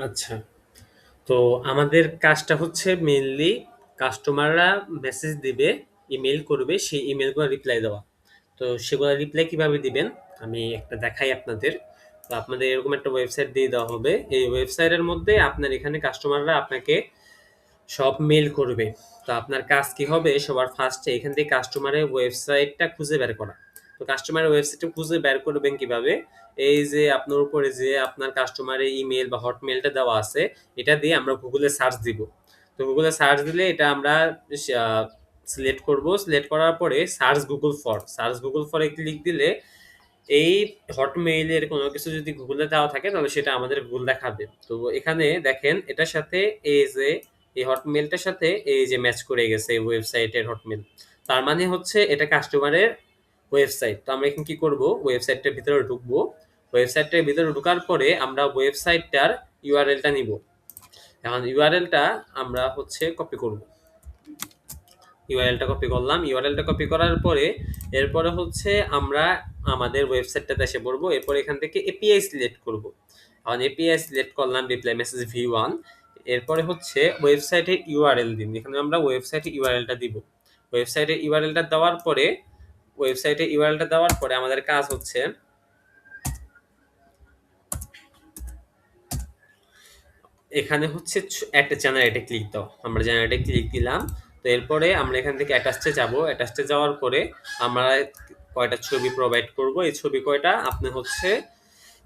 আচ্ছা। তো আমাদের কাজটা হচ্ছে মেইনলি কাস্টমাররা মেসেজ দিবে, ইমেইল করবে, সেই ইমেইলগুলো রিপ্লাই দেওয়া। তো সেগুলো রিপ্লাই কিভাবে দিবেন আমি একটা দেখাই আপনাদের। তো আপনাদের এরকম একটা ওয়েবসাইট দিয়ে দেওয়া হবে। এই ওয়েবসাইটের মধ্যে আপনার এখানে কাস্টমাররা আপনাকে সব মেইল করবে। তো আপনার কাজ কি হবে, সবার ফার্স্টে এখান থেকে কাস্টমারের ওয়েবসাইটটা খুঁজে বের করা। তো কাস্টমারের ওয়েবসাইটটা খুঁজে বের করবেন কিভাবে? এই যে আপনার উপরে যে আপনার কাস্টমারের ইমেল বা হটমেইলটা দেওয়া আছে, এটা দিয়ে আমরা গুগলে সার্চ দিব। তো গুগলে সার্চ দিলে এটা আমরা সিলেক্ট করব। সিলেক্ট করার পরে সার্চ গুগল ফরে ক্লিক দিলে এই হটমেইলের কোনো কিছু যদি গুগলে দেওয়া থাকে তাহলে সেটা আমাদের গুগল দেখাবে। তো এখানে দেখেন এটার সাথে এই যে এই হটমেইলটার সাথে এই যে ম্যাচ করে গেছে এই ওয়েবসাইটের হটমেইল। তার মানে হচ্ছে এটা কাস্টমারের ওয়েবসাইট। তো আমরা এখন কি করব, ওয়েবসাইটটার ভিতরে ঢুকবো। ওয়েবসাইটটার ভিতরে ঢোকার পরে আমরা ওয়েবসাইটটার ইউআরএলটা নিব। এখন ইউআরএলটা আমরা হচ্ছে কপি করব। ইউআরএলটা কপি করলাম। ইউআরএলটা কপি করার পরে এরপরে হচ্ছে আমরা আমাদের ওয়েবসাইটটাতে এসে পড়বো। এরপর এখান থেকে এপিআই সিলেক্ট করব। এখন এপিআই সিলেক্ট করলাম, রিপ্লাই মেসেজ V1। এরপরে হচ্ছে ওয়েবসাইটের ইউআরএল দিন। এখানে আমরা ওয়েবসাইটের ইউআরএলটা দিব। ওয়েবসাইটের ইউআরএলটা দেওয়ার পরে আমাদের কাজ হচ্ছে এখানে হচ্ছে একটা জেনারেটে ক্লিক দাও। আমরা জেনারেটে ক্লিক দিলাম। তো এরপরে আমরা এখান থেকে অ্যাটাচে যাব। অ্যাটাচে যাওয়ার পরে আমরা কয়টা ছবি প্রোভাইড করব, এই ছবি কয়টা আপনি হচ্ছে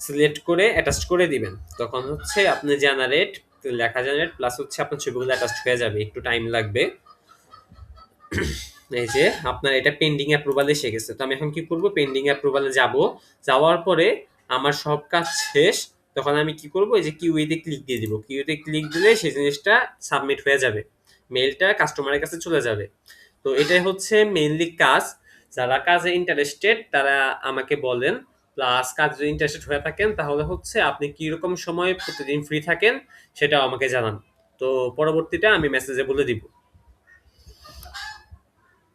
সিলেক্ট করে অ্যাটাচ করে দিবেন। তখন হচ্ছে আপনি জেনারেট লেখা জেনারেট প্লাস হচ্ছে আপনার ছবিগুলো অ্যাটাচ হয়ে যাবে, একটু টাইম লাগবে। এই যে আপনার এটা পেন্ডিং অ্যাপ্রুভাল এসে গেছে। তো আমি এখন কি করব, পেন্ডিং অ্যাপ্রুভালে যাব। যাওয়ার পরে আমার সব কাজ শেষ। তখন আমি কি করব, এই যে কিউইতে ক্লিক দিয়ে দিব। কিউইতে ক্লিক দিলে সেই জিনিসটা সাবমিট হয়ে যাবে, মেইলটা কাস্টমারের কাছে চলে যাবে। তো এটাই হচ্ছে মেইনলি কাজ। যারা কাজে ইন্টারেস্টেড তারা আমাকে বলেন, প্লাস কাজে যদি ইন্টারেস্টেড হয়ে থাকেন তাহলে হচ্ছে আপনি কিরকম সময় প্রতিদিন ফ্রি থাকেন সেটাও আমাকে জানান। তো পরবর্তীটা আমি মেসেজে বলে দিব।